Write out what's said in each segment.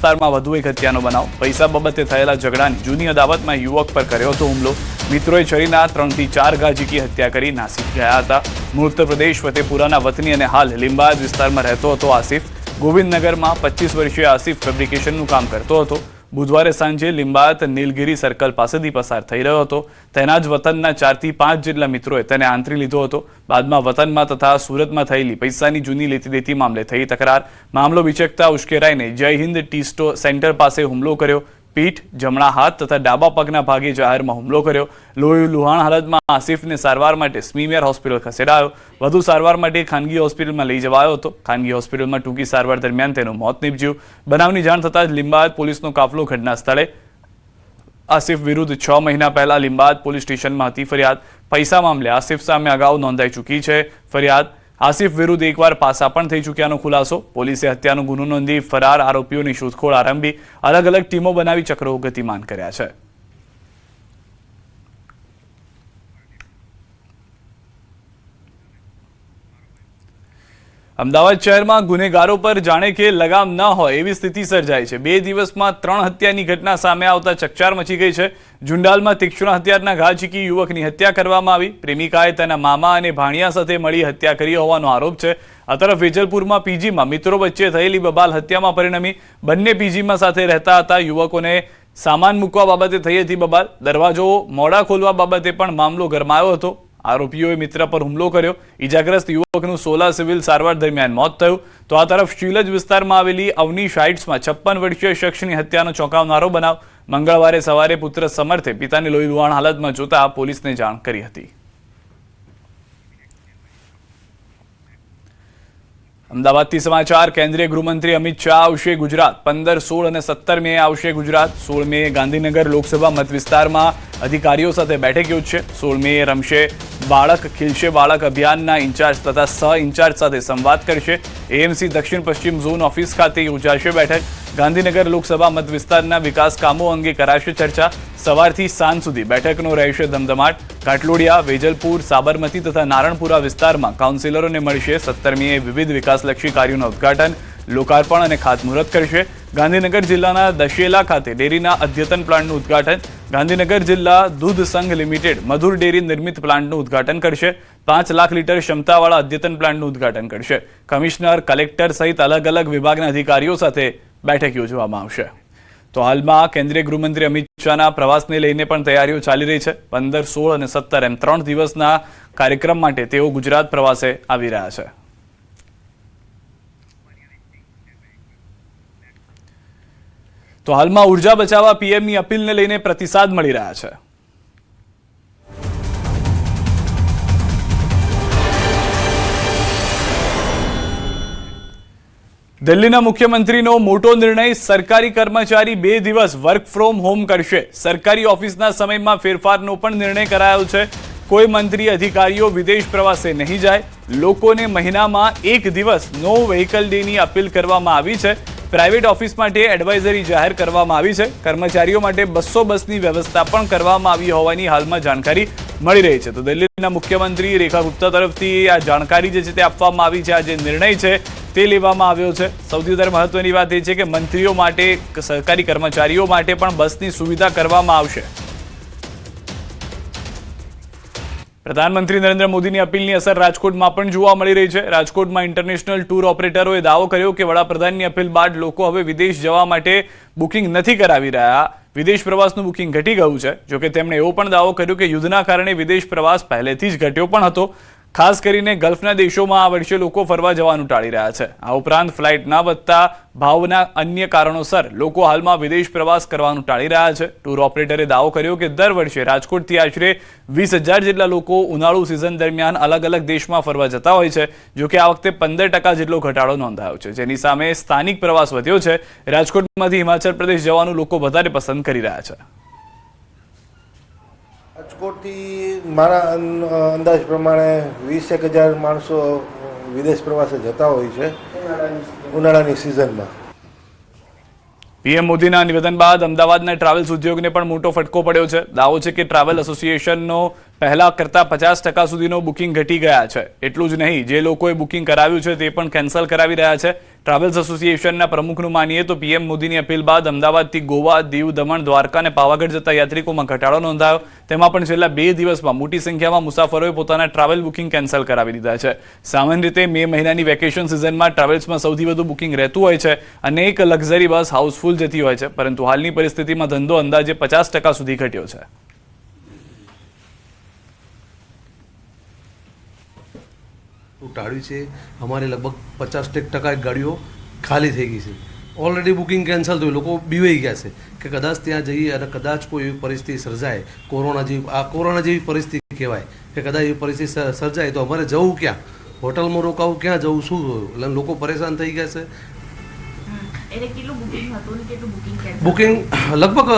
વિસ્તારમાં વધુ એક હત્યાનો બનાવ। પૈસા બાબતે થયેલા ઝઘડાની જૂની અદાવતમાં યુવક પર કર્યો હતો હુમલો। મિત્રોએ છરીના 3 થી 4 ઘા ઝીકી હત્યા કરી નાસી ગયા હતા। મૂળ ઉત્તર પ્રદેશ ફતેપુરાના વતની અને હાલ લીંબાયત વિસ્તારમાં રહેતો હતો આસિફ। ગોવિંદનગરમાં 25 વર્ષીય આસિફ ફેબ્રિકેશનનું કામ કરતો હતો। બુધવારે સાંજે લીંબાયત નીલગિરી સર્કલ પાસેથી પસાર થઈ રહ્યો હતો। તેના જ વતનના 4 થી 5 જેટલા મિત્રોએ તેને આંતરી લીધો હતો। બાદમાં વતનમાં તથા સુરતમાં થયેલી પૈસાની જૂની લેતી દેતી મામલે થઈ તકરાર। મામલો વિચકતા ઉશ્કેરાઈને જય હિન્દ ટી સેન્ટર પાસે હુમલો કર્યો। પીઠ, જમણા હાથ તથા ડાબા પગના ભાગે જાહેરમાં હુમલો કર્યો। લોહી લુહાણ હાલતમાં આસિફને સારવાર માટે સ્મીમેર હોસ્પિટલ ખસેડાયો। વધુ સારવાર માટે ખાનગી હોસ્પિટલમાં લઈ જવાયો હતો। ખાનગી હોસ્પિટલમાં ટૂંકી સારવાર દરમિયાન તેનું મોત નીપજ્યું। બનાવની જાણ થતાં જ લીંબાયત પોલીસનો કાફલો ઘટના સ્થળે। આસિફ વિરુદ્ધ 6 મહિના પહેલા લીંબાયત પોલીસ સ્ટેશનમાં હતી ફરિયાદ। પૈસા મામલે આસિફ સામે અગાઉ નોંધાઈ ચૂકી છે ફરિયાદ। આસિફ વિરુદ્ધ એકવાર પાસા પણ થઈ ચૂક્યાનો ખુલાસો। પોલીસે હત્યાનો ગુનો નોંધી ફરાર આરોપીઓની શોધખોળ આરંભી અલગ અલગ ટીમો બનાવી ચક્રો ગતિમાન કર્યા છે। અમદાવાદ શહેરમાં ગુનેગારો પર જાણે કે લગામ ન હોય એવી સ્થિતિ સર્જાઈ છે। 2 દિવસમાં 3 હત્યાની ઘટના સામે આવતા ચકચાર મચી ગઈ છે। જુંડાલમાં તીક્ષ્ણ હથિયારના ઘા ઝીકી યુવકની હત્યા કરવામાં આવી। પ્રેમિકાએ તેના મામા અને ભાણિયા સાથે મળી હત્યા કરી હોવાનો આરોપ છે। આ તરફ વેજલપુરમાં પીજીમાં મિત્રો વચ્ચે થયેલી બબાલ હત્યામાં પરિણમી। બંને પીજીમાં સાથે રહેતા હતા। યુવકોને સામાન મૂકવા બાબતે થઈ હતી બબાલ। દરવાજો મોડા ખોલવા બાબતે પણ મામલો ગરમાયો હતો। આરોપીઓએ મિત્ર પર હુમલો કર્યો। ઈજાગ્રસ્ત યુવકનું 16 સિવિલ સારવાર દરમિયાન મોત થયું। તો આ તરફ શીલજ વિસ્તારમાં આવેલી અવનીશ હાઇટ્સમાં 56 વર્ષીય શખ્સની હત્યાનો ચોંકાવનારો બનાવ। મંગળવારે સવારે પુત્ર સમર્થે પિતાને લોહી લુહાણ હાલતમાં જોતા પોલીસને જાણ કરી હતી। અમદાવાદથી સમાચાર। કેન્દ્રીય ગૃહમંત્રી અમિત શાહ આવશે ગુજરાત। 15, 16 અને 17 મે આવશે ગુજરાત। 16 મે ગાંધીનગર લોકસભા મત વિસ્તારમાં અધિકારીઓ સાથે બેઠક યોજશે। 16 મે રમશે બાળક ખીલશે બાળક અભિયાનના ઇન્ચાર્જ તથા સહ ઇન્ચાર્જ સાથે સંવાદ કરશે। એએમસી દક્ષિણ પશ્ચિમ ઝોન ઓફિસ ખાતે યોજાશે બેઠક। ગાંધીનગર લોકસભા મત વિસ્તારના વિકાસ કામો અંગે કરાશે ચર્ચા। સવારથી સાંજ સુધી બેઠકનો રહેશે ધમધમાટ। કાટલોડિયા, વેજલપુર, સાબરમતી તથા નારણપુરા વિસ્તારમાં કાઉન્સિલરોને મળશે। 17 મીએ વિવિધ વિકાસલક્ષી કાર્યોનું ઉદ્ઘાટન, લોકાર્પણ અને ખાતમુહૂર્ત કરશે। ગાંધીનગર જિલ્લાના દશેલા ખાતે ડેરીના અદ્યતન પ્લાન્ટનું ઉદ્ઘાટન। ગાંધીનગર જિલ્લા દૂધ સંઘ લિમિટેડ મધુર ડેરી નિર્મિત પ્લાન્ટનું ઉદ્ઘાટન કરશે। 5 લાખ લીટર ક્ષમતાવાળા અદ્યતન પ્લાન્ટનું ઉદ્ઘાટન કરશે। કમિશનર, કલેક્ટર સહિત અલગ અલગ વિભાગના અધિકારીઓ સાથે બેઠક યોજવામાં આવશે। તો હાલમાં કેન્દ્રીય ગૃહમંત્રી અમિત શાહના પ્રવાસને લઈને પણ તૈયારીઓ ચાલી રહી છે। 15, 16 અને 17 એમ 3 દિવસના કાર્યક્રમ માટે તેઓ ગુજરાત પ્રવાસે આવી રહ્યા છે। તો હાલમાં ઉર્જા બચાવવા પીએમની અપીલને લઈને પ્રતિસાદ મળી રહ્યા છે। દિલ્હીના મુખ્યમંત્રીનો મોટો નિર્ણય। સરકારી કર્મચારી 2 દિવસ વર્ક ફ્રોમ હોમ કરશે। સરકારી ઓફિસના સમયમાં ફેરફારનો પણ નિર્ણય કરાયો છે। કોઈ મંત્રી અધિકારીઓ વિદેશ પ્રવાસે નહીં જાય। લોકોને મહિનામાં 1 દિવસ નો વ્હીકલ ડેની અપીલ કરવામાં આવી છે। પ્રાઇવેટ ઓફિસ માટે એડવાઇઝરી જાહેર કરવામાં આવી છે। કર્મચારીઓ માટે 200 બસની વ્યવસ્થા પણ કરવામાં આવી હોવાની હાલમાં જાણકારી મળી રહી છે। તો દિલ્હીના મુખ્યમંત્રી રેખા ગુપ્તા તરફથી આ જાણકારી જે છે તે આપવામાં આવી છે। આ જે નિર્ણય છે તે લેવામાં આવ્યો છે। સૌથી વધારે મહત્વની વાત એ છે કે મંત્રીઓ માટે, સરકારી કર્મચારીઓ માટે પણ બસની સુવિધા કરવામાં આવશે। પ્રધાનમંત્રી નરેન્દ્ર મોદીની અપીલની અસર રાજકોટમાં પણ જોવા મળી રહી છે। રાજકોટમાં ઇન્ટરનેશનલ ટૂર ઓપરેટરોએ દાવો કર્યો કે વડાપ્રધાનની અપીલ બાદ લોકો હવે વિદેશ જવા માટે બુકિંગ નથી કરાવી રહ્યા। વિદેશ પ્રવાસનું બુકિંગ ઘટી ગયું છે। જોકે તેમણે એવો પણ દાવો કર્યો કે યુદ્ધના કારણે વિદેશ પ્રવાસ પહેલેથી જ ઘટ્યો પણ હતો। ખાસ કરીને ગલ્ફના દેશોમાં આ વર્ષે લોકો ફરવા જવાનું ટાળી રહ્યા છે। આ ઉપરાંત ફ્લાઇટ ના વધતા ભાવના અન્ય કારણોસર લોકો હાલમાં વિદેશ પ્રવાસ કરવાનું ટાળી રહ્યા છે। ટૂર ઓપરેટરે દાવો કર્યો કે દર વર્ષે રાજકોટથી આશરે 20,000 જેટલા લોકો ઉનાળુ સિઝન દરમિયાન અલગ અલગ દેશમાં ફરવા જતા હોય છે। જોકે આ વખતે 15% જેટલો ઘટાડો નોંધાયો છે, જેની સામે સ્થાનિક પ્રવાસ વધ્યો છે। રાજકોટમાંથી હિમાચલ પ્રદેશ જવાનું લોકો વધારે પસંદ કરી રહ્યા છે। રાજકોટથી મારા અંદાજ પ્રમાણે 20,000 માણસો વિદેશ પ્રવાસે જતા હોય છે ઉનાળાની સિઝનમાં। પીએમ મોદીના નિવેદન બાદ અમદાવાદના ટ્રાવેલ્સ ઉદ્યોગને પણ મોટો ફટકો પડ્યો છે। દાવો છે કે ટ્રાવેલ એસોસિએશનનો પહેલા કરતાં 50% સુધીનો બુકિંગ ઘટી ગયા છે. એટલું જ નહીં, જે લોકોએ બુકિંગ કરાવ્યું છે તે પણ કેન્સલ કરાવી રહ્યા છે. ટ્રાવેલ્સ એસોસિએશનના પ્રમુખનું માનીએ તો પીએમ મોદીની અપીલ બાદ અમદાવાદથી ગોવા, દીવ, દમણ, દ્વારકા અને પાવાગઢ જતા યાત્રિકોમાં ઘટાડો નોંધાયો. તેમાં પણ છેલ્લા 2 દિવસમાં મોટી સંખ્યામાં મુસાફરોએ પોતાના ટ્રાવેલ બુકિંગ કેન્સલ કરાવી દીધા છે. સામાન્ય રીતે મે મહિનાની વેકેશન સિઝનમાં ટ્રાવેલ્સમાં સૌથી વધુ બુકિંગ રહેતું હોય છે અને એક લક્ઝરી બસ હાઉસફુલ જતી હોય છે, પરંતુ હાલની પરિસ્થિતિમાં ધંધો અંદાજે 50% સુધી ઘટ્યો છે. ટાળ્યું છે. અમારે લગભગ 50% ગાડીઓ ખાલી થઈ ગઈ છે. ઓલરેડી બુકિંગ કેન્સલ થયું, લોકો બીવાઈ ગયા છે કે કદાચ ત્યાં જઈએ અને કદાચ કોઈ એવી પરિસ્થિતિ સર્જાય, કોરોના જેવી પરિસ્થિતિ કહેવાય કે કદાચ એવી પરિસ્થિતિ સર્જાય તો અમારે જવું ક્યાં, હોટલમાં રોકાવું ક્યાં જવું, શું એટલે લોકો પરેશાન થઈ ગયા છે. બુકિંગ લગભગ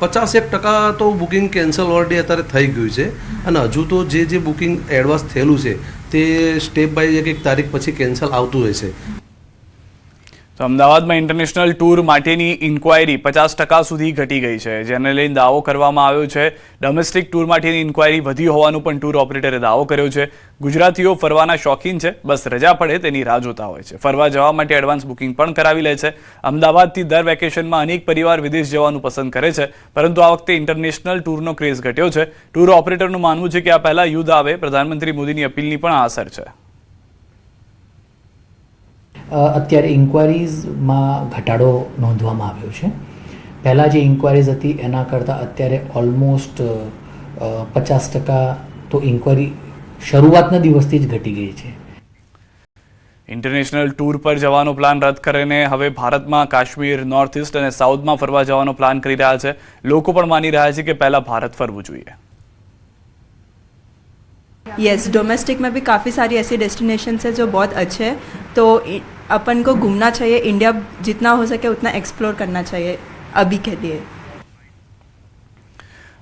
50% તો બુકિંગ કેન્સલ ઓલરેડી અત્યારે થઈ ગયું છે અને હજુ તો જે બુકિંગ એડવાન્સ થયેલું છે તે સ્ટેપ બાય એક તારીખ પછી કેન્સલ આવતું રહેશે. તો અમદાવાદમાં ઇન્ટરનેશનલ ટૂર માટેની ઇન્ક્વાયરી 50% સુધી ઘટી ગઈ છે, જેને લઈને દાવો કરવામાં આવ્યો છે. ડોમેસ્ટિક ટૂર માટેની ઇન્ક્વાયરી વધી હોવાનું પણ ટૂર ઓપરેટરે દાવો કર્યો છે. ગુજરાતીઓ ફરવાના શોખીન છે, બસ રજા પડે તેની રાહ જોતા હોય છે. ફરવા જવા માટે એડવાન્સ બુકિંગ પણ કરાવી લે છે. અમદાવાદથી દર વેકેશનમાં અનેક પરિવાર વિદેશ જવાનું પસંદ કરે છે, પરંતુ આ વખતે ઇન્ટરનેશનલ ટૂરનો ક્રેઝ ઘટ્યો છે. ટૂર ઓપરેટરનું માનવું છે કે આ પહેલા યુદ્ધ આવે, પ્રધાનમંત્રી મોદીની અપીલની પણ આ અસર છે. અત્યારે ઇન્ક્વાયરીઝમાં ઘટાડો નોંધવામાં આવ્યો છે. પહેલાં જે ઇન્ક્વાયરીઝ હતી એના કરતાં અત્યારે ઓલમોસ્ટ 50% તો ઇન્ક્વાયરી શરૂઆતના દિવસથી જ ઘટી ગઈ છે. ઇન્ટરનેશનલ ટૂર પર જવાનો પ્લાન રદ કરીને હવે ભારતમાં કાશ્મીર, નોર્થ ઇસ્ટ અને સાઉથમાં ફરવા જવાનો પ્લાન કરી રહ્યા છે. લોકો પણ માની રહ્યા છે કે પહેલા ભારત ફરવું જોઈએ. यस, डोमेस्टिक में भी काफ़ी सारी ऐसी डेस्टिनेशंस है जो बहुत अच्छे हैं, तो अपन को घूमना चाहिए. इंडिया जितना हो सके उतना एक्सप्लोर करना चाहिए अभी के लिए.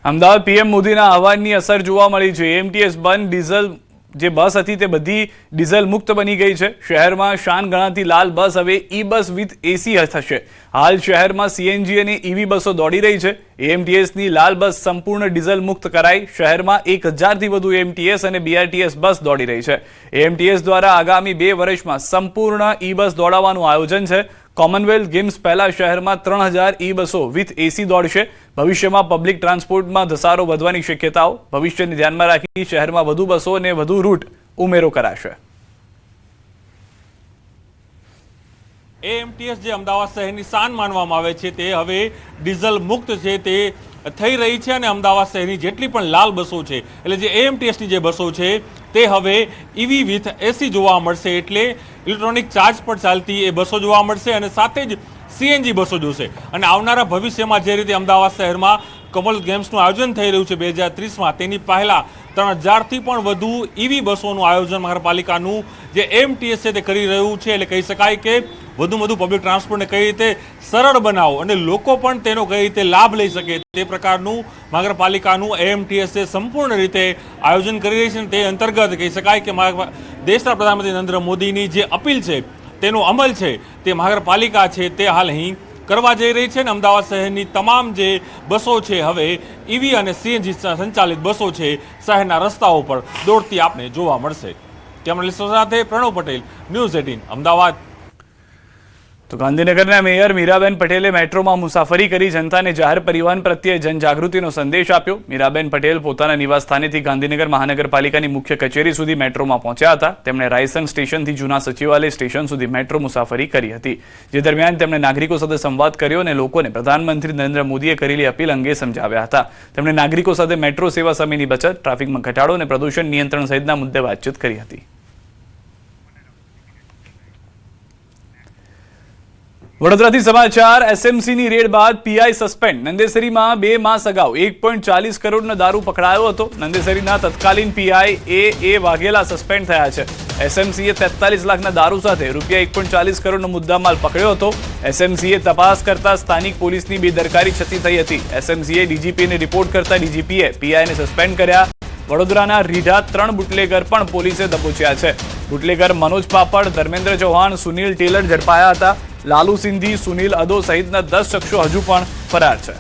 અમદાવાદ પીએમ મોદીના આહવાનની અસર જોવા મળી છે. એએમટીએસ બંધ, ડીઝલ જે બસ હતી તે બધી ડીઝલ મુક્ત બની ગઈ છે. શહેરમાં શાન ગણાતી લાલ બસ હવે ઈ બસ વિથ એસી થશે. હાલ શહેરમાં સીએનજી અને ઈવી બસો દોડી રહી છે. એએમટીએસની લાલ બસ સંપૂર્ણ ડીઝલ મુક્ત કરાઈ. શહેરમાં 1000થી વધુ એએમટીએસ અને બીઆરટીએસ બસ દોડી રહી છે. એએમટીએસ દ્વારા આગામી 2 વર્ષમાં સંપૂર્ણ ઈ બસ દોડાવવાનું આયોજન છે. કોમનવેલ્થ ગેમ્સ પહેલા શહેરમાં 3000 ઈ બસો વિથ એસી દોડશે. ભવિષ્યમાં પબ્લિક ટ્રાન્સપોર્ટમાં ધસારો વધવાની શક્યતાઓ. ભવિષ્યને ધ્યાનમાં રાખી શહેરમાં વધુ બસો અને વધુ રૂટ ઉમેરો કરાશે. એએમટીએસ જે અમદાવાદ શહેરની શાન માનવામાં આવે છે તે હવે ડીઝલ મુક્ત છે તે થઈ રહી છે અને અમદાવાદ શહેરની જેટલી પણ લાલ બસો છે, એટલે જે એએમટીએસની જે બસો છે તે હવે ઈવી વિથ એસી જોવા મળશે. એટલે ઇલેક્ટ્રોનિક ચાર્જ પર ચાલતી એ બસો જોવા મળશે અને સાથે જ સીએનજી બસો જોશે. અને આવનારા ભવિષ્યમાં જે રીતે અમદાવાદ શહેરમાં કોમનવેલ્થ ગેમ્સનું આયોજન થઈ રહ્યું છે 2030માં, તેની પહેલાં 3000થી પણ વધુ ઈવી બસોનું આયોજન મહાનગરપાલિકાનું જે એએમટીએસ છે તે કરી રહ્યું છે. એટલે કહી શકાય કે વધુ પબ્લિક ટ્રાન્સપોર્ટને કઈ રીતે સરળ બનાવો અને લોકો પણ તેનો કઈ રીતે લાભ લઈ શકે તે પ્રકારનું મહાનગરપાલિકાનું એએમટીએસ સંપૂર્ણ રીતે આયોજન કરી રહી છે. તે અંતર્ગત કહી શકાય કે દેશના પ્રધાનમંત્રી નરેન્દ્ર મોદીની જે અપીલ છે તેનો અમલ છે તે મહાનગરપાલિકા છે તે હાલ અહીં કરવા જઈ રહી છે. અને અમદાવાદ શહેરની તમામ જે બસો છે હવે ઈવી અને સીએનજી સંચાલિત બસો છે શહેરના રસ્તાઓ પર દોડતી આપને જોવા મળશે. કેમેરા સાથે પ્રણવ પટેલ, ન્યૂઝ 18 અમદાવાદ. તો ગાંધીનગરના મેયર મીરાબેન પટેલે મેટ્રોમાં મુસાફરી કરી જનતાને જાહેર પરિવહન પ્રત્યે જનજાગૃતિનો સંદેશ આપ્યો. મીરાબેન પટેલ પોતાના નિવાસસ્થાનેથી ગાંધીનગર મહાનગરપાલિકાની મુખ્ય કચેરી સુધી મેટ્રોમાં પહોંચ્યા હતા. તેમણે રાયસન સ્ટેશનથી જૂના સચિવાલય સ્ટેશન સુધી મેટ્રો મુસાફરી કરી હતી. જે દરમિયાન તેમણે નાગરિકો સાથે સંવાદ કર્યો અને લોકોને પ્રધાનમંત્રી નરેન્દ્ર મોદીએ કરેલી અપીલ અંગે સમજાવ્યા હતા. તેમણે નાગરિકો સાથે મેટ્રો સેવા સમયની બચત, ટ્રાફિકમાં ઘટાડો અને પ્રદૂષણ નિયંત્રણ સહિતના મુદ્દે વાતચીત કરી હતી. વડોદરાથી સમાચાર. એસએમસીની રેડ બાદ પીઆઈ સસ્પેન્ડ. નંદેસરીમાં 2 માસ અગાઉ 1.40 કરોડનો દારૂ પકડાયો હતો. નંદેસરીના તત્કાલીન પીઆઈ એ વાઘેલા સસ્પેન્ડ થયા છે. એસએમસીએ 43 લાખના દારૂ સાથે રૂપિયા 1.40 કરોડનો મુદ્દામાલ પકડ્યો હતો. એસએમસીએ તપાસ કરતા સ્થાનિક પોલીસની બેદરકારી છતી થઈ હતી. એસએમસીએ ડીજીપીને રિપોર્ટ કરતા ડીજીપીએ પીઆઈને સસ્પેન્ડ કર્યા. વડોદરાના રીઢા 3 બુટલેગર પણ પોલીસે દબોચ્યા છે. બુટલેગર મનોજ પાપડ, ધર્મેન્દ્ર ચૌહાણ, સુનિલ ટેલર ઝડપાયા હતા. લાલુ સિંધી, સુનિલ અદો સહિતના 10 શખ્સો હજુ પણ ફરાર છે.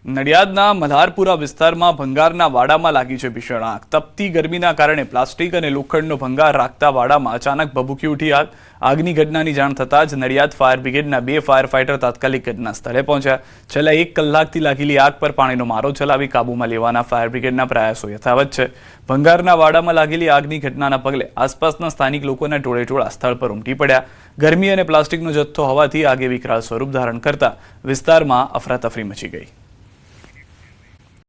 નડિયાદના મલ્હારપુરા વિસ્તારમાં ભંગારના વાડામાં લાગી છે ભીષણ આગ. તપતી ગરમીના કારણે પ્લાસ્ટિક અને લોખંડનો ભંગાર રાખતા વાડામાં અચાનક ભભૂકી ઉઠી આગ. આગની ઘટનાની જાણ થતાં જ નડિયાદ ફાયર બ્રિગેડના 2 ફાયર ફાઇટર તાત્કાલિક ઘટના સ્થળે પહોંચ્યા. છેલ્લા 1 કલાકથી લાગેલી આગ પર પાણીનો મારો ચલાવી કાબૂમાં લેવાના ફાયર બ્રિગેડના પ્રયાસો યથાવત છે. ભંગારના વાડામાં લાગેલી આગની ઘટનાના પગલે આસપાસના સ્થાનિક લોકોના ટોળેટોળા સ્થળ પર ઉમટી પડ્યા. ગરમી અને પ્લાસ્ટિકનો જથ્થો હોવાથી આગે વિકરાળ સ્વરૂપ ધારણ કરતા વિસ્તારમાં અફરાતફરી મચી ગઈ.